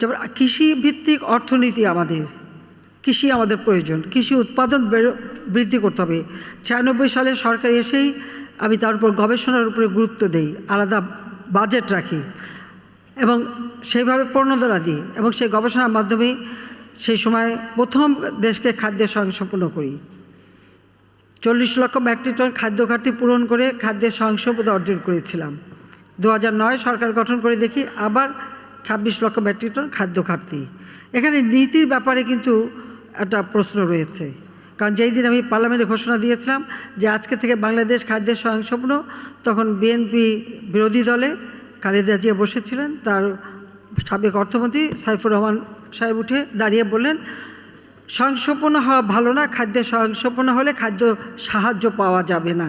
যেমন কৃষিভিত্তিক অর্থনীতি, কৃষি আমাদের প্রয়োজন, কৃষি উৎপাদন বৃদ্ধি করতে হবে। 96 সালে সরকার এসেই আমি তার উপর গবেষণার উপরে গুরুত্ব দেই, আলাদা বাজেট রাখি এবং সেইভাবে প্রণোদনা দিই এবং সেই গবেষণার মাধ্যমে সেই সময় প্রথম দেশকে খাদ্যের স্বয়ংসম্পূর্ণ করি। 40 লক্ষ মেট্রিক টন খাদ্য ঘাটতি পূরণ করে খাদ্যের স্বয়ংসম্পূর্ণতা অর্জন করেছিলাম। 2009 সরকার গঠন করে দেখি আবার 26 লক্ষ মেট্রিক টন খাদ্য ঘাটতি। এখানে নীতির ব্যাপারে কিন্তু একটা প্রশ্ন রয়েছে, কারণ যেই দিন আমি পার্লামেন্টে ঘোষণা দিয়েছিলাম যে আজকে থেকে বাংলাদেশ খাদ্যের স্বয়ংসম্পূর্ণ, তখন বিএনপি বিরোধী দলে খালেদা জিয়া বসেছিলেন, তার সাবেক অর্থমন্ত্রী সাইফুর রহমান সাহেব উঠে দাঁড়িয়ে বললেন, স্বয়ংসম্পূর্ণ হওয়া ভালো না, খাদ্যের স্বয়ংসম্পূর্ণ হলে খাদ্য সাহায্য পাওয়া যাবে না।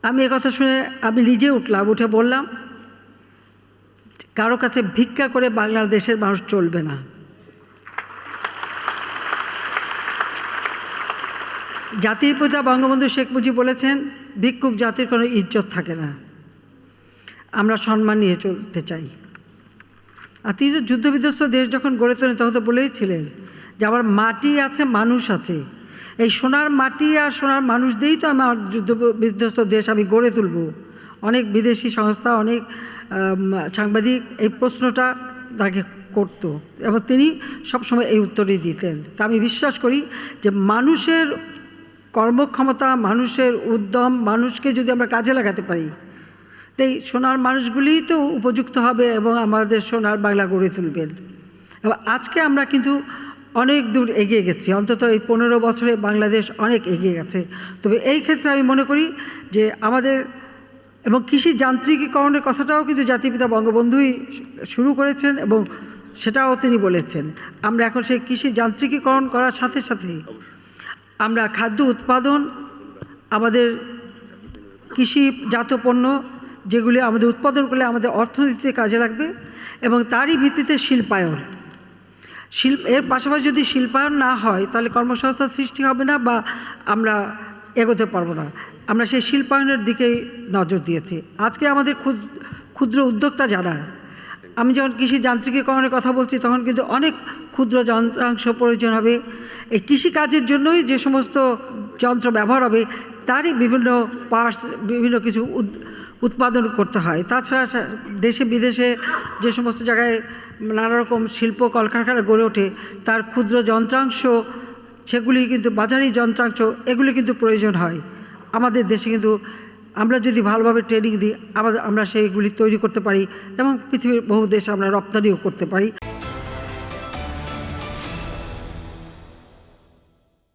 আমি একথা শুনে আমি নিজে উঠলাম, উঠে বললাম, কারো কাছে ভিক্ষা করে বাংলাদেশের মানুষ চলবে না। জাতির পিতা বঙ্গবন্ধু শেখ মুজিব বলেছেন, ভিক্ষুক জাতির কোনো ইজ্জত থাকে না, আমরা সম্মান নিয়ে চলতে চাই। আর তিনি তো যুদ্ধবিধ্বস্ত দেশ যখন গড়ে তোলেন তখন তো বলেইছিলেন যে আমার মাটি আছে, মানুষ আছে, এই সোনার মাটি আর সোনার মানুষ দিয়েই তো আমার যুদ্ধবিধ্বস্ত দেশ আমি গড়ে তুলব। অনেক বিদেশি সংস্থা, অনেক সাংবাদিক এই প্রশ্নটা তাকে করত এবং তিনি সবসময় এই উত্তরই দিতেন। তা আমি বিশ্বাস করি যে মানুষের কর্মক্ষমতা, মানুষের উদ্যম, মানুষকে যদি আমরা কাজে লাগাতে পারি, তাই সোনার মানুষগুলিই তো উপযুক্ত হবে এবং আমাদের সোনার বাংলা গড়ে তুলবেন। এবং আজকে আমরা কিন্তু অনেক দূর এগিয়ে গেছি, অন্তত এই 15 বছরে বাংলাদেশ অনেক এগিয়ে গেছে। তবে এই ক্ষেত্রে আমি মনে করি যে আমাদের এবং কৃষি যান্ত্রিকীকরণের কথাটাও কিন্তু জাতিপিতা বঙ্গবন্ধুই শুরু করেছেন এবং সেটাও তিনি বলেছেন। আমরা এখন সেই কৃষি যান্ত্রিকীকরণ করার সাথে সাথে আমরা খাদ্য উৎপাদন, আমাদের কৃষিজাত পণ্য যেগুলি আমাদের উৎপাদন করলে আমাদের অর্থনীতিতে কাজে লাগবে এবং তারই ভিত্তিতে শিল্পায়ন, এর পাশাপাশি যদি শিল্পায়ন না হয় তাহলে কর্মসংস্থান সৃষ্টি হবে না বা আমরা এগোতে পারবো না। আমরা সেই শিল্পায়নের দিকেই নজর দিয়েছি। আজকে আমাদের ক্ষুদ্র উদ্যোক্তা যারা, আমি যখন কৃষি যান্ত্রিকীকরণের কথা বলছি তখন কিন্তু অনেক ক্ষুদ্র যন্ত্রাংশ প্রয়োজন হবে। এই কৃষিকাজের জন্যই যে সমস্ত যন্ত্র ব্যবহার হবে তারই বিভিন্ন পার্টস, বিভিন্ন কিছু উৎপাদন করতে হয়। তাছাড়া দেশে বিদেশে যে সমস্ত জায়গায় নানা রকম শিল্প কলকারখানা গড়ে ওঠে তার ক্ষুদ্র যন্ত্রাংশ, সেগুলি কিন্তু বাজারি যন্ত্রাংশ, এগুলি কিন্তু প্রয়োজন হয়। আমাদের দেশে কিন্তু আমরা যদি ভালোভাবে ট্রেনিং দিই আমরা সেইগুলি তৈরি করতে পারি এবং পৃথিবীর বহু দেশে আমরা রপ্তানিও করতে পারি।